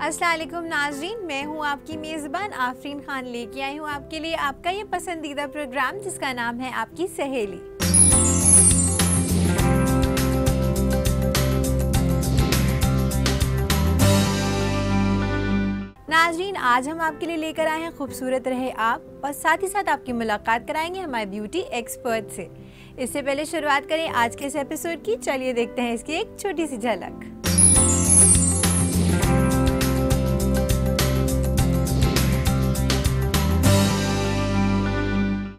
अस्सलाम वालेकुम नाज़रीन, मैं हूँ आपकी मेज़बान आफरीन खान, लेके आई हूँ आपके लिए आपका ये पसंदीदा प्रोग्राम जिसका नाम है आपकी सहेली। नाज़रीन, आज हम आपके लिए लेकर आए हैं खूबसूरत रहे आप, और साथ ही साथ आपकी मुलाकात कराएंगे हमारे ब्यूटी एक्सपर्ट से। इससे पहले शुरुआत करें आज के इस एपिसोड की, चलिए देखते हैं इसकी एक छोटी सी झलक।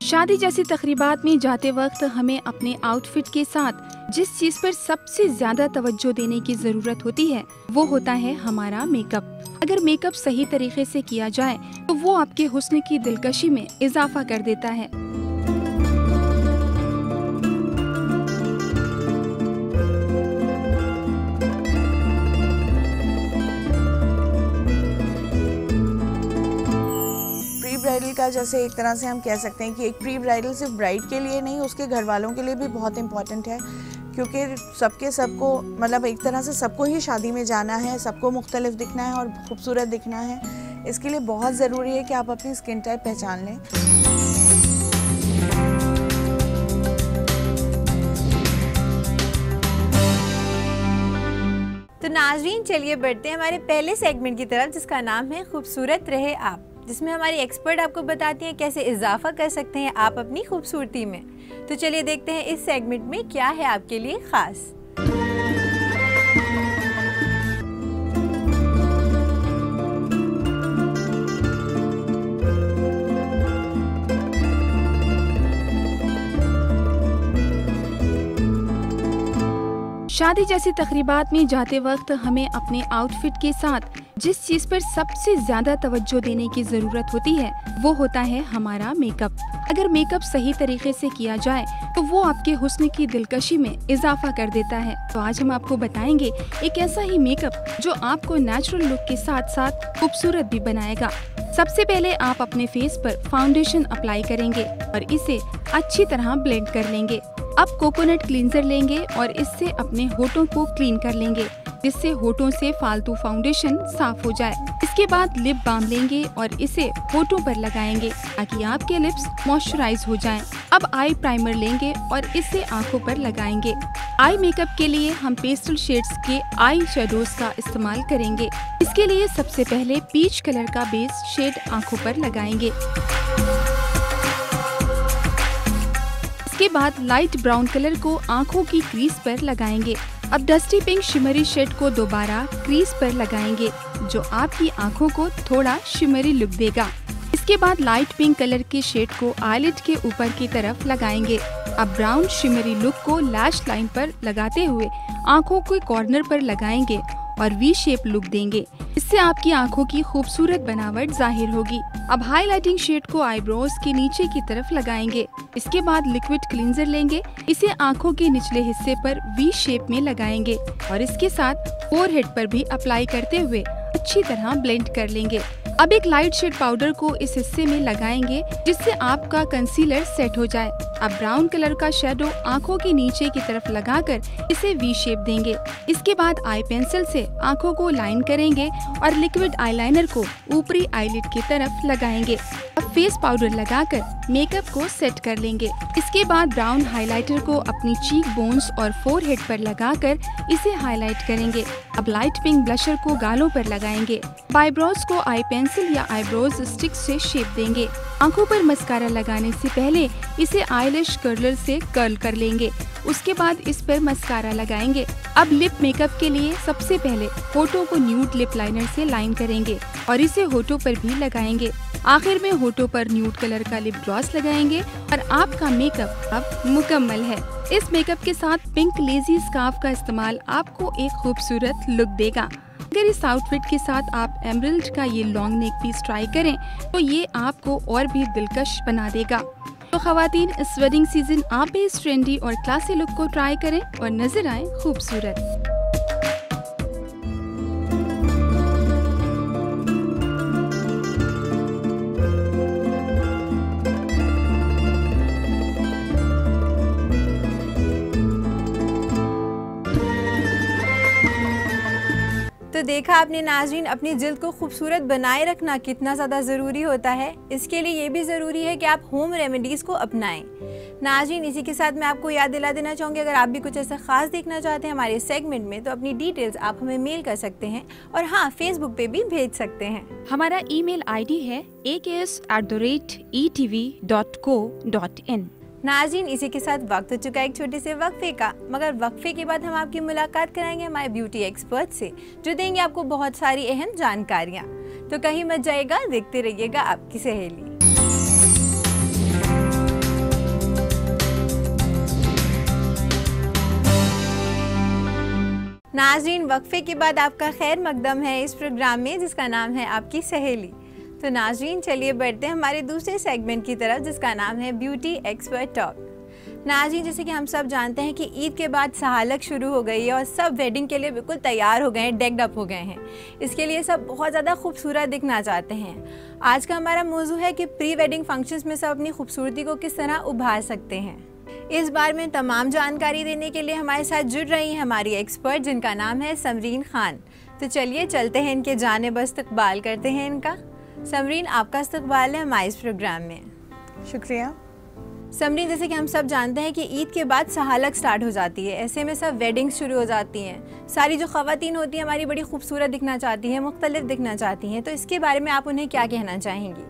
शादी जैसी तकरीबात में जाते वक्त हमें अपने आउटफिट के साथ जिस चीज पर सबसे ज्यादा तवज्जो देने की जरूरत होती है वो होता है हमारा मेकअप। अगर मेकअप सही तरीके से किया जाए तो वो आपके हुस्न की दिलकशी में इजाफा कर देता है। ब्राइडल का जैसे एक तरह से हम कह सकते हैं कि एक प्री ब्राइडल सिर्फ ब्राइड के लिए नहीं, उसके घर वालों के लिए भी बहुत इम्पॉर्टेंट है, क्योंकि सबको मतलब एक तरह से सबको ही शादी में जाना है, सबको मुख्तलिफ दिखना है और खूबसूरत दिखना है। इसके लिए बहुत ज़रूरी है कि आप अपनी स्किन टाइप पहचान लें। तो नाज़रीन, चलिए बढ़ते हैं हमारे पहले सेगमेंट की तरफ जिसका नाम है खूबसूरत रहे आप, जिसमें हमारी एक्सपर्ट आपको बताती हैं कैसे इजाफा कर सकते हैं आप अपनी खूबसूरती में। तो चलिए देखते हैं इस सेगमेंट में क्या है आपके लिए खास। शादी जैसी तकरीबात में जाते वक्त हमें अपने आउटफिट के साथ जिस चीज पर सबसे ज्यादा तवज्जो देने की जरूरत होती है वो होता है हमारा मेकअप। अगर मेकअप सही तरीके से किया जाए तो वो आपके हुस्न की दिलकशी में इजाफा कर देता है। तो आज हम आपको बताएंगे एक ऐसा ही मेकअप जो आपको नेचुरल लुक के साथ साथ खूबसूरत भी बनाएगा। सबसे पहले आप अपने फेस पर फाउंडेशन अप्लाई करेंगे और इसे अच्छी तरह ब्लेंड कर लेंगे। अब कोकोनट क्लींजर लेंगे और इससे अपने होठों को क्लीन कर लेंगे, जिससे होठों से फालतू फाउंडेशन साफ हो जाए। इसके बाद लिप बाम लेंगे और इसे होठों पर लगाएंगे ताकि आपके लिप्स मॉइस्चराइज हो जाएं। अब आई प्राइमर लेंगे और इसे आंखों पर लगाएंगे। आई मेकअप के लिए हम पेस्टल शेड्स के आई शेडोज का इस्तेमाल करेंगे। इसके लिए सबसे पहले पीच कलर का बेस शेड आंखों पर लगाएंगे। इसके बाद लाइट ब्राउन कलर को आंखों की क्रीज पर लगाएंगे। अब डस्टी पिंक शिमरी शेड को दोबारा क्रीज पर लगाएंगे, जो आपकी आंखों को थोड़ा शिमरी लुक देगा। इसके बाद लाइट पिंक कलर के शेड को आईलिड के ऊपर की तरफ लगाएंगे। अब ब्राउन शिमरी लुक को लैश लाइन पर लगाते हुए आंखों के कॉर्नर पर लगाएंगे और वी शेप लुक देंगे। इससे आपकी आंखों की खूबसूरत बनावट जाहिर होगी। अब हाईलाइटिंग शेड को आईब्रोज के नीचे की तरफ लगाएंगे। इसके बाद लिक्विड क्लींजर लेंगे, इसे आंखों के निचले हिस्से पर वी शेप में लगाएंगे और इसके साथ फोरहेड पर भी अप्लाई करते हुए अच्छी तरह ब्लेंड कर लेंगे। अब एक लाइट शेड पाउडर को इस हिस्से में लगाएंगे जिससे आपका कंसीलर सेट हो जाए। अब ब्राउन कलर का शेडो आंखों के नीचे की तरफ लगाकर इसे वी शेप देंगे। इसके बाद आई पेंसिल से आंखों को लाइन करेंगे और लिक्विड आईलाइनर को ऊपरी आईलिड की तरफ लगाएंगे। अब फेस पाउडर लगाकर मेकअप को सेट कर लेंगे। इसके बाद ब्राउन हाइलाइटर को अपनी चीक बोन्स और फोरहेड पर लगाकर इसे हाईलाइट करेंगे। अब लाइट पिंक ब्लशर को गालों पर लगाएंगे। आईब्रोज को आई पेंसिल या आईब्रोज स्टिक से शेप देंगे। आंखों पर मस्कारा लगाने से पहले इसे आईलैश कर्लर से कर्ल कर लेंगे। उसके बाद इस पर मस्कारा लगाएंगे। अब लिप मेकअप के लिए सबसे पहले होठों को न्यूड लिप लाइनर से लाइन करेंगे और इसे होठों पर भी लगाएंगे। आखिर में होठों पर न्यूड कलर का लिप ग्लॉस लगाएंगे और आपका मेकअप अब मुकम्मल है। इस मेकअप के साथ पिंक लेजी स्कार्फ का इस्तेमाल आपको एक खूबसूरत लुक देगा। अगर इस आउटफिट के साथ आप एमरल्ड का ये लॉन्ग नेक पीस ट्राई करें तो ये आपको और भी दिलकश बना देगा। तो खवातीन, इस वेडिंग सीजन आप भी इस ट्रेंडी और क्लासी लुक को ट्राई करें और नजर आए खूबसूरत। तो तो देखा आपने नाज़रीन, अपनी जिल्द को खूबसूरत बनाए रखना कितना ज़्यादा ज़रूरी होता है। इसके लिए ये भी ज़रूरी है कि आप होम रेमेडीज़ को अपनाएं। नाज़रीन, इसी के साथ मैं आपको याद दिला देना चाहूँगी, अगर आप भी कुछ ऐसा ख़ास देखना चाहते हैं हमारे सेगमेंट में तो अपनी डिटेल्स आप हमें मेल कर सकते हैं और हाँ, फेसबुक पे भी भेज सकते हैं। हमारा ईमेल आईडी है aks@etv.co.in। नाज़रीन, इसी के साथ वक्त हो चुका है एक छोटे से वक्फे का, मगर वक्फे के बाद हम आपकी मुलाकात कराएंगे हमारे ब्यूटी एक्सपर्ट से, जो देंगे आपको बहुत सारी अहम जानकारियाँ। तो कहीं मत जाइएगा, देखते रहिएगा आपकी सहेली। नाज़रीन, वक्फे के बाद आपका खैर मकदम है इस प्रोग्राम में जिसका नाम है आपकी सहेली। तो नाज़रीन, चलिए बढ़ते हैं हमारे दूसरे सेगमेंट की तरफ जिसका नाम है ब्यूटी एक्सपर्ट टॉक। नाज़रीन, जैसे कि हम सब जानते हैं कि ईद के बाद सहालक शुरू हो गई है और सब वेडिंग के लिए बिल्कुल तैयार हो गए हैं, डेक्ड अप हो गए हैं। इसके लिए सब बहुत ज़्यादा खूबसूरत दिखना चाहते हैं। आज का हमारा मौजू है कि प्री वेडिंग फंक्शंस में सब अपनी खूबसूरती को किस तरह उभार सकते हैं। इस बार में तमाम जानकारी देने के लिए हमारे साथ जुड़ रही हैं हमारी एक्सपर्ट जिनका नाम है समरीन खान। तो चलिए चलते हैं इनके जानिब इस्तकबाल करते हैं इनका। समरीन, आपका इस्तकबाल है हमारे इस प्रोग्राम में। शुक्रिया। समरीन, जैसे कि हम सब जानते हैं कि ईद के बाद सहालक स्टार्ट हो जाती है, ऐसे में सब वेडिंग्स शुरू हो जाती हैं। सारी जो ख़वातीन होती हैं हमारी बड़ी खूबसूरत दिखना चाहती हैं, मुख्तलिफ दिखना चाहती हैं। तो इसके बारे में आप उन्हें क्या कहना चाहेंगी?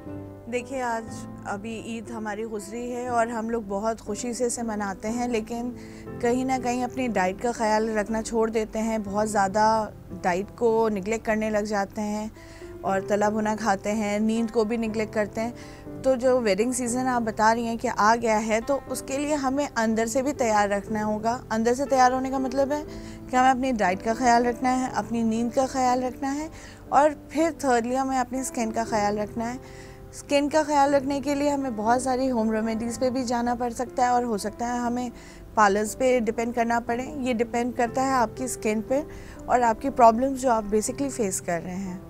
देखिए, आज अभी ईद हमारी गुजरी है और हम लोग बहुत खुशी से इसे मनाते हैं, लेकिन कहीं ना कहीं अपनी डाइट का ख्याल रखना छोड़ देते हैं। बहुत ज़्यादा डाइट को निगलेक्ट करने लग जाते हैं और तला भुना खाते हैं, नींद को भी निगलेक्ट करते हैं। तो जो वेडिंग सीज़न आप बता रही हैं कि आ गया है, तो उसके लिए हमें अंदर से भी तैयार रखना होगा। अंदर से तैयार होने का मतलब है कि हमें अपनी डाइट का ख्याल रखना है, अपनी नींद का ख्याल रखना है और फिर थर्डली हमें अपनी स्किन का ख्याल रखना है। स्किन का ख्याल रखने के लिए हमें बहुत सारी होम रेमेडीज़ पे भी जाना पड़ सकता है और हो सकता है हमें पार्लर्स पे डिपेंड करना पड़े। ये डिपेंड करता है आपकी स्किन पे और आपकी प्रॉब्लम्स जो आप बेसिकली फेस कर रहे हैं।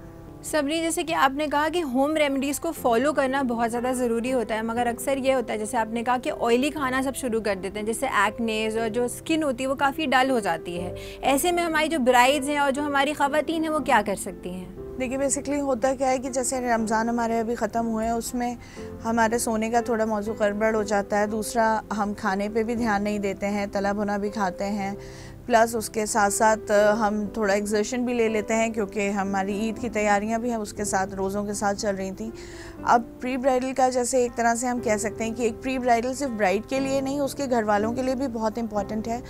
सबरी, जैसे कि आपने कहा कि होम रेमेडीज़ को फॉलो करना बहुत ज़्यादा ज़रूरी होता है, मगर अक्सर ये होता है जैसे आपने कहा कि ऑयली खाना सब शुरू कर देते हैं, जैसे एक्नेज़ और जो स्किन होती है वो काफ़ी डल हो जाती है। ऐसे में हमारी जो ब्राइड्स हैं और जो हमारी ख़वातीन हैं वो क्या कर सकती हैं? देखिए, बेसिकली होता क्या है कि जैसे रमज़ान हमारे अभी ख़त्म हुए हैं, उसमें हमारे सोने का थोड़ा मौजू गड़बड़ हो जाता है। दूसरा, हम खाने पे भी ध्यान नहीं देते हैं, तला भुना भी खाते हैं, प्लस उसके साथ साथ हम थोड़ा एक्सर्शन भी ले लेते हैं क्योंकि हमारी ईद की तैयारियां भी हैं उसके साथ, रोज़ों के साथ चल रही थी। अब प्री ब्राइडल का जैसे एक तरह से हम कह सकते हैं कि एक प्री ब्राइडल सिर्फ ब्राइड के लिए नहीं, उसके घर वालों के लिए भी बहुत इम्पॉर्टेंट है,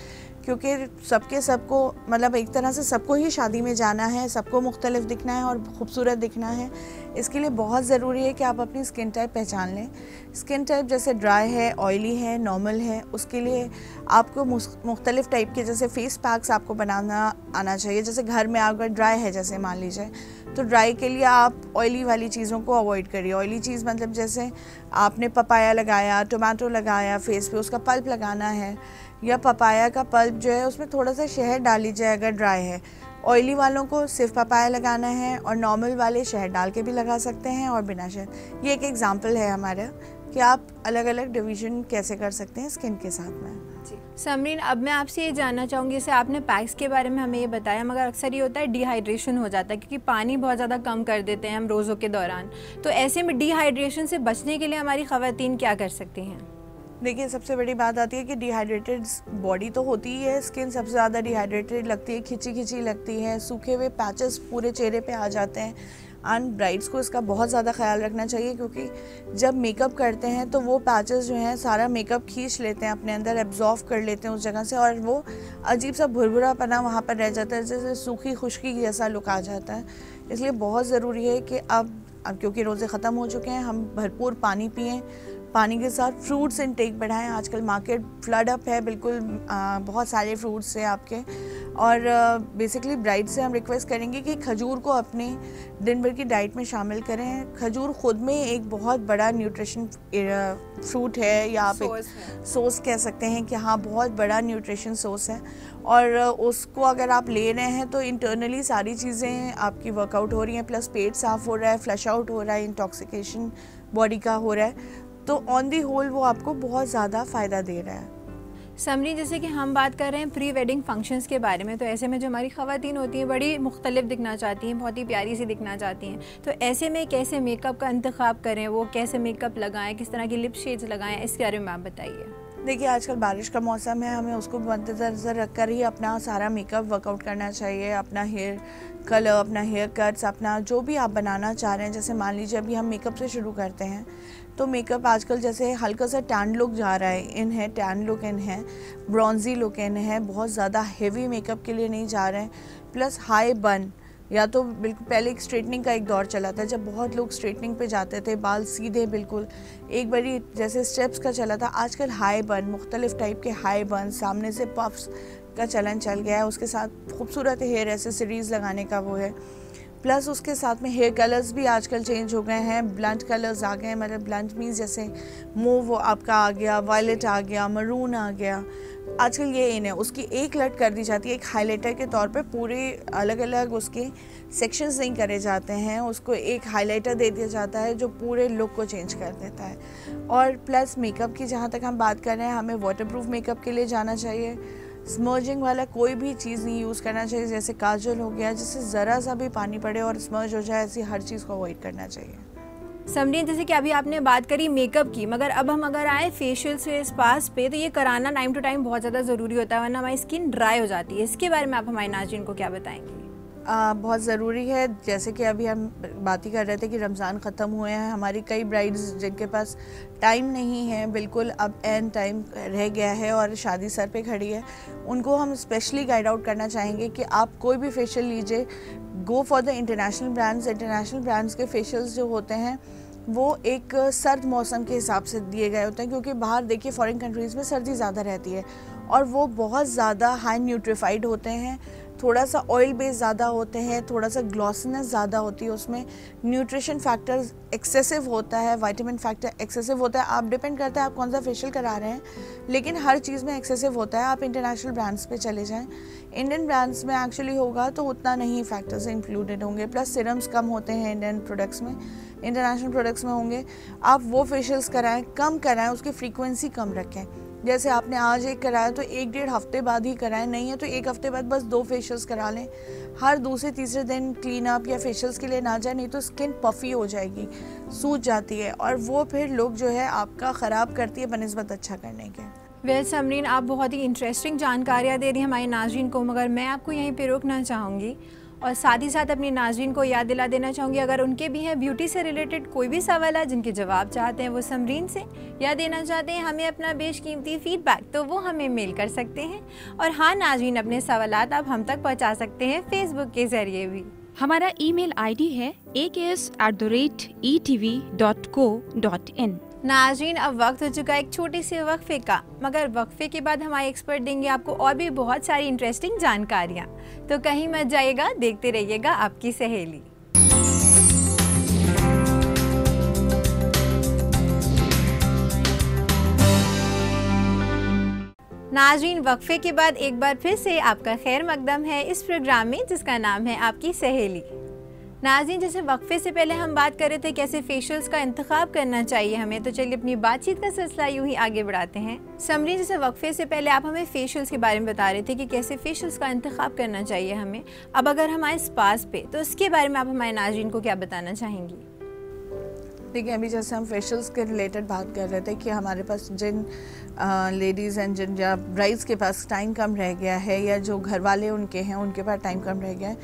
क्योंकि सबको मतलब एक तरह से सबको ही शादी में जाना है, सबको मुख्तलिफ दिखना है और खूबसूरत दिखना है। इसके लिए बहुत ज़रूरी है कि आप अपनी स्किन टाइप पहचान लें। स्किन टाइप जैसे ड्राई है, ऑयली है, नॉर्मल है, उसके लिए आपको मुख्तलिफ टाइप के जैसे फेस पैक्स आपको बनाना आना चाहिए। जैसे घर में अगर ड्राई है, जैसे मान लीजिए, तो ड्राई के लिए आप ऑयली वाली चीज़ों को अवॉइड करिए। ऑयली चीज़ मतलब जैसे आपने पपाया लगाया, टोमेटो लगाया, फेस पे उसका पल्प लगाना है, या पपाया का पल्प जो है उसमें थोड़ा सा शहद डाल लीजिए अगर ड्राई है। ऑयली वालों को सिर्फ पपाया लगाना है और नॉर्मल वाले शहद डाल के भी लगा सकते हैं और बिना शहद। ये एक एग्जांपल है हमारा कि आप अलग अलग डिवीजन कैसे कर सकते हैं स्किन के साथ में। समरीन, अब मैं आपसे ये जानना चाहूँगी, जैसे आपने पैक्स के बारे में हमें ये बताया, मगर अक्सर ये होता है डिहाइड्रेशन हो जाता है क्योंकि पानी बहुत ज़्यादा कम कर देते हैं हम रोज़ों के दौरान। तो ऐसे में डिहाइड्रेशन से बचने के लिए हमारी ख़वातीन क्या कर सकती हैं? देखिए, सबसे बड़ी बात आती है कि डिहाइड्रेटेड बॉडी तो होती ही है, स्किन सबसे ज़्यादा डिहाइड्रेटेड लगती है, खिंची खिंची लगती है, सूखे हुए पैचेस पूरे चेहरे पे आ जाते हैं। एंड ब्राइड्स को इसका बहुत ज़्यादा ख्याल रखना चाहिए क्योंकि जब मेकअप करते हैं तो वो पैचेस जो हैं सारा मेकअप खींच लेते हैं, अपने अंदर एब्जॉर्व कर लेते हैं उस जगह से, और वो अजीब सा भुरभुरापना वहाँ पर रह जाता है, जैसे सूखी खुश्की जैसा लुक आ जाता है। इसलिए बहुत ज़रूरी है कि अब क्योंकि रोज़े ख़त्म हो चुके हैं, हम भरपूर पानी पिएँ, पानी के साथ फ्रूट्स इनटेक बढ़ाएं। आजकल मार्केट फ्लड अप है, बिल्कुल बहुत सारे फ्रूट्स हैं आपके। और बेसिकली ब्राइड से हम रिक्वेस्ट करेंगे कि खजूर को अपने दिन भर की डाइट में शामिल करें। खजूर ख़ुद में एक बहुत बड़ा न्यूट्रिशन फ्रूट है, या आप एक सोर्स कह सकते हैं कि हाँ, बहुत बड़ा न्यूट्रिशन सोर्स है। और उसको अगर आप ले रहे हैं तो इंटरनली सारी चीज़ें आपकी वर्कआउट हो रही हैं, प्लस पेट साफ़ हो रहा है, फ्लश आउट हो रहा है, इंटॉक्सिकेशन बॉडी का हो रहा है, तो ऑन दी होल वो आपको बहुत ज़्यादा फ़ायदा दे रहा है। समरी, जैसे कि हम बात कर रहे हैं प्री वेडिंग फंक्शंस के बारे में, तो ऐसे में जो हमारी ख़वातीन होती हैं बड़ी मुख्तलिफ दिखना चाहती हैं, बहुत ही प्यारी सी दिखना चाहती हैं, तो ऐसे में कैसे मेकअप का इंतखाब करें, वो कैसे मेकअप लगाएं, किस तरह की लिप शेड्स लगाएं, इसके बारे में आप बताइए। देखिए, आजकल बारिश का मौसम है, हमें उसको मद्देनज़र रखकर ही अपना सारा मेकअप वर्कआउट करना चाहिए। अपना हेयर कलर, अपना हेयर कट्स, अपना जो भी आप बनाना चाह रहे हैं, जैसे मान लीजिए अभी हम मेकअप से शुरू करते हैं, तो मेकअप आजकल जैसे हल्का सा टैन लुक जा रहा है, इन है टैन लुक इन है, ब्रॉन्जी लुक इन है, बहुत ज़्यादा हेवी मेकअप के लिए नहीं जा रहे हैं। प्लस हाई बन, या तो बिल्कुल पहले एक स्ट्रेटनिंग का एक दौर चला था जब बहुत लोग स्ट्रेटनिंग पे जाते थे, बाल सीधे बिल्कुल एक बारी जैसे स्टेप्स का चला था। आजकल हाई बन, मुख्तलिफ टाइप के हाई बन, सामने से पफ्स का चलन चल गया है, उसके साथ खूबसूरत हेयर एसेसरीज़ लगाने का वो है। प्लस उसके साथ में हेयर कलर्स भी आजकल चेंज हो गए हैं, ब्लंट कलर्स आ गए हैं, मतलब ब्लंट मीन्स जैसे मूव आपका आ गया, वायलेट आ गया, मरून आ गया, आजकल ये इन है। उसकी एक लट कर दी जाती है एक हाइलाइटर के तौर पे, पूरे अलग अलग उसके सेक्शंस नहीं करे जाते हैं, उसको एक हाइलाइटर दे दिया जाता है जो पूरे लुक को चेंज कर देता है। और प्लस मेकअप की जहाँ तक हम बात कर रहे हैं, हमें वाटरप्रूफ मेकअप के लिए जाना चाहिए। स्मर्जिंग वाला कोई भी चीज़ नहीं यूज़ करना चाहिए, जैसे काजल हो गया, जिससे ज़रा सा भी पानी पड़े और स्मर्ज हो जाए, ऐसी हर चीज़ को अवॉइड करना चाहिए। समरी, जैसे कि अभी आपने बात करी मेकअप की, मगर अब हम अगर आए फेशियल से स्पास पे, तो ये कराना टाइम टू टाइम बहुत ज़्यादा ज़रूरी होता है, वरना हमारी स्किन ड्राई हो जाती है। इसके बारे में आप हमारे नाज़रीन को क्या बताएंगे? बहुत ज़रूरी है। जैसे कि अभी हम बात ही कर रहे थे कि रमज़ान ख़त्म हुए हैं, हमारी कई ब्राइड्स जिनके पास टाइम नहीं है, बिल्कुल अब एंड टाइम रह गया है और शादी सर पे खड़ी है, उनको हम स्पेशली गाइड आउट करना चाहेंगे कि आप कोई भी फेशियल लीजिए, go for the international brands. International brands के फेशियल्स जो होते हैं वो एक सर्द मौसम के हिसाब से दिए गए होते हैं, क्योंकि बाहर देखिए फॉरेन कंट्रीज़ में सर्दी ज़्यादा रहती है और वो बहुत ज़्यादा हाई न्यूट्रीफाइड होते हैं, थोड़ा सा ऑयल बेस ज़्यादा होते हैं, थोड़ा सा ग्लॉसीनेस ज़्यादा होती है, उसमें न्यूट्रिशन फैक्टर एक्सेसिव होता है, विटामिन फैक्टर एक्सेसिव होता है। आप डिपेंड करता है आप कौन सा फेशियल करा रहे हैं, लेकिन हर चीज़ में एक्सेसिव होता है। आप इंटरनेशनल ब्रांड्स पे चले जाएं, इंडियन ब्रांड्स में एक्चुअली होगा तो उतना नहीं फैक्टर्स इंक्लूडेड होंगे, प्लस सिरम्स कम होते हैं इंडियन प्रोडक्ट्स में, इंटरनेशनल प्रोडक्ट्स में होंगे। आप वो फेशियल्स कराएं, कम कराएं, उसकी फ्रीक्वेंसी कम रखें। जैसे आपने आज एक कराया तो 1-1.5 हफ्ते बाद ही कराएं, नहीं है तो 1 हफ्ते बाद बस 2 फेशियल्स करा लें। हर दूसरे तीसरे दिन क्लीन अप या फेशियल्स के लिए ना जाए, नहीं तो स्किन पफ़ी हो जाएगी, सूज जाती है और वो फिर लुक जो है आपका ख़राब करती है बनिस्बत अच्छा करने के। वेल समरीन, आप बहुत ही इंटरेस्टिंग जानकारियाँ दे रही हैं हमारे नाज़रीन को, मगर मैं आपको यहीं पे रोकना चाहूँगी और साथ ही साथ अपनी नाज़रीन को याद दिला देना चाहूँगी, अगर उनके भी हैं ब्यूटी से रिलेटेड कोई भी सवाल है जिनके जवाब चाहते हैं वो समरीन से या देना चाहते हैं हमें अपना बेशकीमती फ़ीडबैक, तो वो हमें मेल कर सकते हैं। और हाँ नाज़रीन, अपने सवालात आप हम तक पहुँचा सकते हैं फेसबुक के ज़रिए भी। हमारा ईमेल आईडी है aks@etv.co.in। नाज़रीन, अब वक्त हो चुका है एक छोटे से वक्फे का, मगर वक्फे के बाद हमारे एक्सपर्ट देंगे आपको और भी बहुत सारी इंटरेस्टिंग जानकारियाँ, तो कहीं मत जाइएगा, देखते रहिएगा आपकी सहेली। नाज़रीन, वक्फे के बाद एक बार फिर से आपका खैर मकदम है इस प्रोग्राम में जिसका नाम है आपकी सहेली। नाज़रीन, जैसे वक्फे से पहले हम बात कर रहे थे कैसे फेशियल्स का इंतखाब करना चाहिए हमें, तो चलिए अपनी बातचीत का सिलसिला यूं ही आगे बढ़ाते हैं। समरी, जैसे वक्फे से पहले आप हमें फेशियल्स के बारे में बता रहे थे कि कैसे फेशियल्स का इंतखाब करना चाहिए हमें। अब अगर हमारे स्पास पे, तो इसके बारे में आप हमारे नाज़रीन को क्या बताना चाहेंगी? देखिए, अभी जैसे हम फेशियल्स के रिलेटेड बात कर रहे थे कि हमारे पास जिन लेडीज़ एंड जिन या ब्राइड्स के पास टाइम कम रह गया है या जो घर वाले उनके हैं उनके पास टाइम कम रह गया है,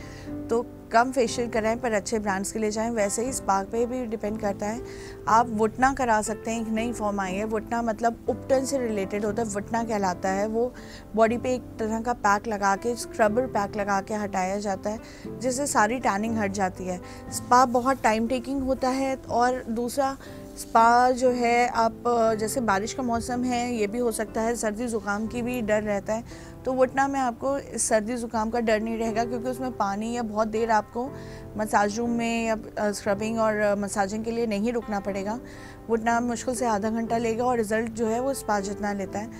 तो कम फेशियल कराएं पर अच्छे ब्रांड्स के लिए जाएं। वैसे ही स्पा पे भी डिपेंड करता है, आप वुटना करा सकते हैं। एक नई फॉर्म आई है वुटना, मतलब उपटन से रिलेटेड होता है, वुटना कहलाता है। वो बॉडी पे एक तरह का पैक लगा के, स्क्रबर पैक लगा के हटाया जाता है, जिससे सारी टैनिंग हट जाती है। स्पा बहुत टाइम टेकिंग होता है और दूसरा स्पा जो है, आप जैसे बारिश का मौसम है, ये भी हो सकता है सर्दी ज़ुकाम की भी डर रहता है, तो वुटना में आपको सर्दी ज़ुकाम का डर नहीं रहेगा, क्योंकि उसमें पानी या बहुत देर आपको मसाज रूम में या स्क्रबिंग और मसाजिंग के लिए नहीं रुकना पड़ेगा। वुटना मुश्किल से आधा घंटा लेगा और रिज़ल्ट जो है वो स्पा जितना लेता है।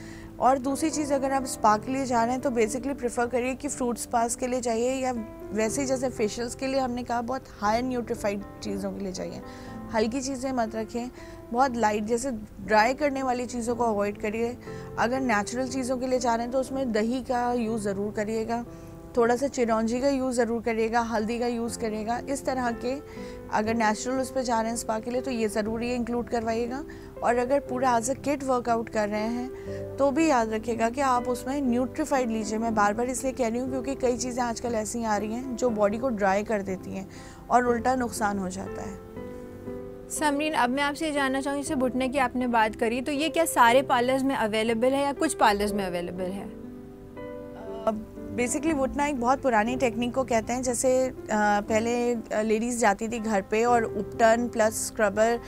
और दूसरी चीज़, अगर आप स्पा के लिए जा रहे हैं तो बेसिकली प्रेफर करिए कि फ्रूट स्पास के लिए चाहिए, या वैसे जैसे फेशियल्स के लिए हमने कहा बहुत हाई न्यूट्रीफाइड चीज़ों के लिए चाहिए। हल्की चीज़ें मत रखें, बहुत लाइट जैसे ड्राई करने वाली चीज़ों को अवॉइड करिए। अगर नेचुरल चीज़ों के लिए जा रहे हैं तो उसमें दही का यूज़ ज़रूर करिएगा, थोड़ा सा चिरौंजी का यूज़ ज़रूर करिएगा, हल्दी का यूज़ करिएगा। इस तरह के अगर नेचुरल उस पर जा रहे हैं स्पा के लिए तो ये ज़रूरी इंक्लूड करवाइएगा। और अगर पूरा एज अ किट वर्कआउट कर रहे हैं तो भी याद रखिएगा कि आप उसमें न्यूट्रीफाइड लीजिए। मैं बार बार इसलिए कह रही हूँ क्योंकि कई चीज़ें आजकल ऐसी आ रही हैं जो बॉडी को ड्राई कर देती हैं और उल्टा नुकसान हो जाता है। समरीन, अब मैं आपसे जानना चाहूँगी, जैसे घुटने की आपने बात करी, तो ये क्या सारे पार्लर्स में अवेलेबल है या कुछ पार्लर्स में अवेलेबल है? बेसिकली घुटना एक बहुत पुरानी टेक्निक को कहते हैं। जैसे पहले लेडीज़ जाती थी घर पे और उपटन प्लस स्क्रबर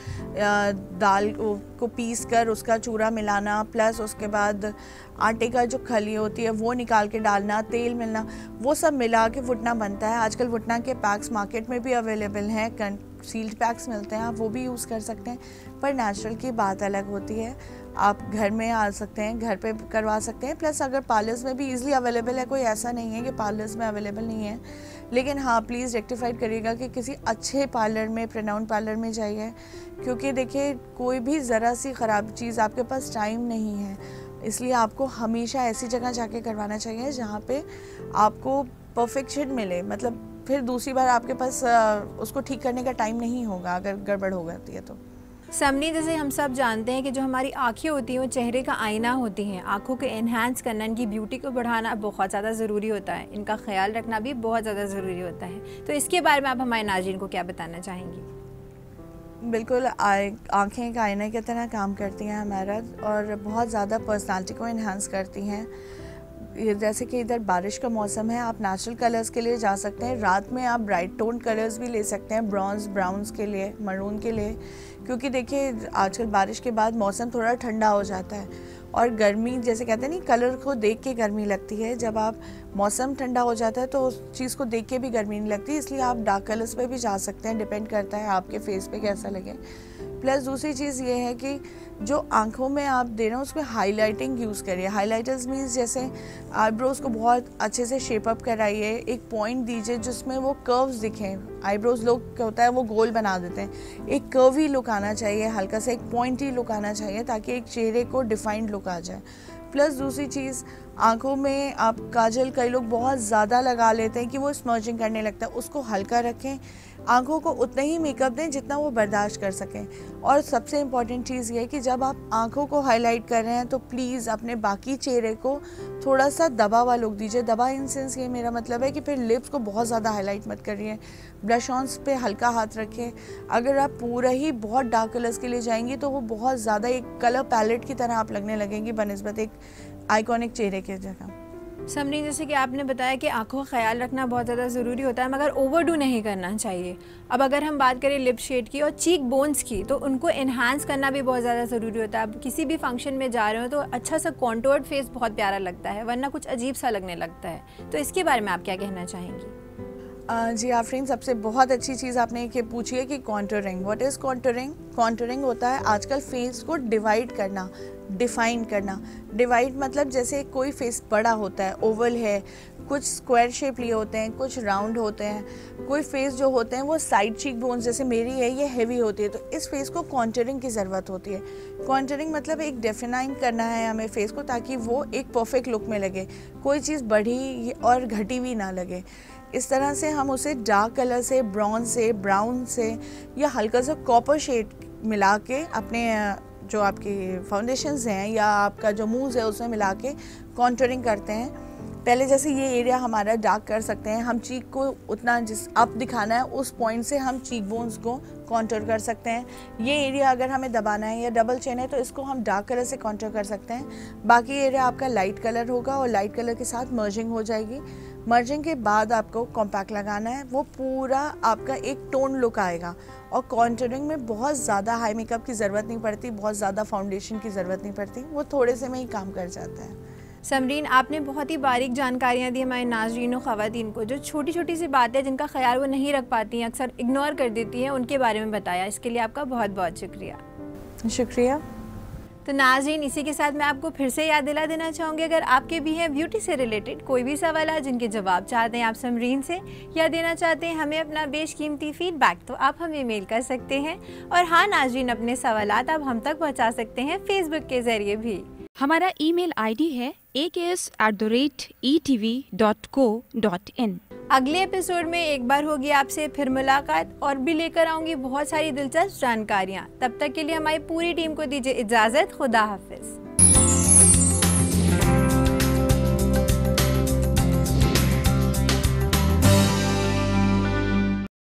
दाल को पीस कर उसका चूरा मिलाना, प्लस उसके बाद आटे का जो खली होती है वो निकाल के डालना, तेल मिलना, वो सब मिला के घुटना बनता है। आजकल घुटना के पैक्स मार्केट में भी अवेलेबल हैं, सील्ड पैक्स मिलते हैं, आप वो भी यूज़ कर सकते हैं। पर नेचुरल की बात अलग होती है, आप घर में आ सकते हैं, घर पे करवा सकते हैं। प्लस अगर पार्लर्स में भी इजीली अवेलेबल है, कोई ऐसा नहीं है कि पार्लर्स में अवेलेबल नहीं है। लेकिन हाँ, प्लीज़ रेक्टिफाइड करिएगा कि किसी अच्छे पार्लर में, प्रेनाउन पार्लर में जाइए, क्योंकि देखिए कोई भी ज़रा सी ख़राब चीज़ आपके पास टाइम नहीं है, इसलिए आपको हमेशा ऐसी जगह जाके करवाना चाहिए जहाँ पे आपको परफेक्शन मिले। मतलब फिर दूसरी बार आपके पास उसको ठीक करने का टाइम नहीं होगा अगर गड़बड़ हो जाती है तो। समनी, जैसे हम सब जानते हैं कि जो हमारी आँखें होती हैं वो चेहरे का आईना होती हैं। आँखों को एनहांस करना, इनकी ब्यूटी को बढ़ाना बहुत ज़्यादा ज़रूरी होता है, इनका ख्याल रखना भी बहुत ज़्यादा ज़रूरी होता है। तो इसके बारे में आप हमारे नाज़रीन को क्या बताना चाहेंगी? बिल्कुल, आँखें एक आईने की तरह काम करती हैं हमारा, और बहुत ज़्यादा पर्सनालिटी को इन्हांस करती हैं। जैसे कि इधर बारिश का मौसम है, आप नेचुरल कलर्स के लिए जा सकते हैं। रात में आप ब्राइट टोन कलर्स भी ले सकते हैं, ब्रॉन्ज, ब्राउन्स के लिए, मरून के लिए, क्योंकि देखिए आजकल बारिश के बाद मौसम थोड़ा ठंडा हो जाता है और गर्मी, जैसे कहते हैं नहीं, कलर को देख के गर्मी लगती है। जब आप मौसम ठंडा हो जाता है तो उस चीज़ को देख के भी गर्मी नहीं लगती, इसलिए आप डार्क कलर्स पे भी जा सकते हैं, डिपेंड करता है आपके फेस पे कैसा लगे। प्लस दूसरी चीज़ ये है कि जो आंखों में आप दे रहे हो उसमें हाइलाइटिंग यूज़ करिए। हाइलाइटर्स मीन्स जैसे आईब्रोज़ को बहुत अच्छे से शेप अप कराइए, एक पॉइंट दीजिए जिसमें वो कर्व्स दिखें। आईब्रोज़ लोग क्या होता है वो गोल बना देते हैं, एक कर्वी लुक आना चाहिए, हल्का सा एक पॉइंटी लुक आना चाहिए ताकि एक चेहरे को डिफाइंड लुक आ जाए। प्लस दूसरी चीज़, आंखों में आप काजल कई लोग बहुत ज़्यादा लगा लेते हैं कि वो स्मर्जिंग करने लगता है, उसको हल्का रखें। आंखों को उतना ही मेकअप दें जितना वो बर्दाश्त कर सकें। और सबसे इम्पॉर्टेंट चीज़ ये है कि जब आप आंखों को हाईलाइट कर रहे हैं तो प्लीज़ अपने बाकी चेहरे को थोड़ा सा दबा हुआ लुक दीजिए। दबा इन सेंस ये मेरा मतलब है कि फिर लिप्स को बहुत ज़्यादा हाईलाइट मत करिए, ब्लश ऑन्स पे हल्का हाथ रखें। अगर आप पूरा ही बहुत डार्क कलर्स के लिए जाएंगी तो वो बहुत ज़्यादा एक कलर पैलेट की तरह आप लगने लगेंगी बनिस्बत एक आइकॉनिक चेहरे के जगह। समरी, जैसे कि आपने बताया कि आंखों का ख्याल रखना बहुत ज़्यादा ज़रूरी होता है, मगर ओवरडू नहीं करना चाहिए। अब अगर हम बात करें लिप शेड की और चीक बोन्स की, तो उनको एनहांस करना भी बहुत ज़्यादा ज़रूरी होता है। अब किसी भी फंक्शन में जा रहे हो तो अच्छा सा कॉन्टोर्ड फेस बहुत प्यारा लगता है, वरना कुछ अजीब सा लगने लगता है। तो इसके बारे में आप क्या कहना चाहेंगी? जी आफरीन, सबसे बहुत अच्छी चीज़ आपने ये पूछी है कि contouring. What is contouring? Contouring होता है आजकल फेस को डिवाइड करना, डिफाइन करना। डिवाइड मतलब जैसे कोई फेस बड़ा होता है, ओवल है, कुछ स्क्वायर शेप लिए होते हैं, कुछ राउंड होते हैं, कोई फेस जो होते हैं वो साइड चीक बोन्स जैसे मेरी है ये हैवी होती है, तो इस फेस को कॉन्टोरिंग की ज़रूरत होती है। कॉन्टोरिंग मतलब एक डिफाइन करना है हमें फेस को ताकि वो एक परफेक्ट लुक में लगे, कोई चीज़ बढ़ी और घटी हुई ना लगे। इस तरह से हम उसे डार्क कलर से, ब्रॉन्ज से, ब्राउन से या हल्का सा कॉपर शेड मिला के अपने जो आपकी फाउंडेशंस हैं या आपका जो मूव्स है उसमें मिला के कॉन्टोरिंग करते हैं। पहले जैसे ये एरिया हमारा डार्क कर सकते हैं, हम चीक को उतना जिस अप दिखाना है उस पॉइंट से हम चीक बोन्स को कॉन्टोर कर सकते हैं। ये एरिया अगर हमें दबाना है या डबल चेन है तो इसको हम डार्क कलर से कॉन्टोर कर सकते हैं। बाकी एरिया आपका लाइट कलर होगा और लाइट कलर के साथ मर्जिंग हो जाएगी। मर्जिंग के बाद आपको कॉम्पैक्ट लगाना है, वो पूरा आपका एक टोन लुक आएगा। और कॉन्टोरिंग में बहुत ज़्यादा हाई मेकअप की ज़रूरत नहीं पड़ती, बहुत ज़्यादा फाउंडेशन की ज़रूरत नहीं पड़ती, वो थोड़े से में ही काम कर जाता है। समरीन, आपने बहुत ही बारीक जानकारियाँ दी हमारे नाज़रीन और ख़वातीन को। जो छोटी छोटी सी बातें जिनका ख्याल वो नहीं रख पाती हैं, अक्सर इग्नोर कर देती हैं, उनके बारे में बताया। इसके लिए आपका बहुत बहुत शुक्रिया। शुक्रिया। तो नाज़रीन, इसी के साथ मैं आपको फिर से याद दिला देना चाहूँगी, अगर आपके भी हैं ब्यूटी से रिलेटेड कोई भी सवाल जिनके जवाब चाहते हैं आप समरीन से या देना चाहते हैं हमें अपना बेशकीमती फीडबैक, तो आप हमें मेल कर सकते हैं। और हाँ नाज़रीन, अपने सवालात आप हम तक पहुँचा सकते हैं फेसबुक के ज़रिए भी। हमारा ईमेल आईडी है aks@etv.co.in। अगले एपिसोड में एक बार होगी आपसे फिर मुलाकात और भी लेकर आऊँगी बहुत सारी दिलचस्प जानकारियाँ। तब तक के लिए हमारी पूरी टीम को दीजिए इजाज़त। खुदा हाफिज़।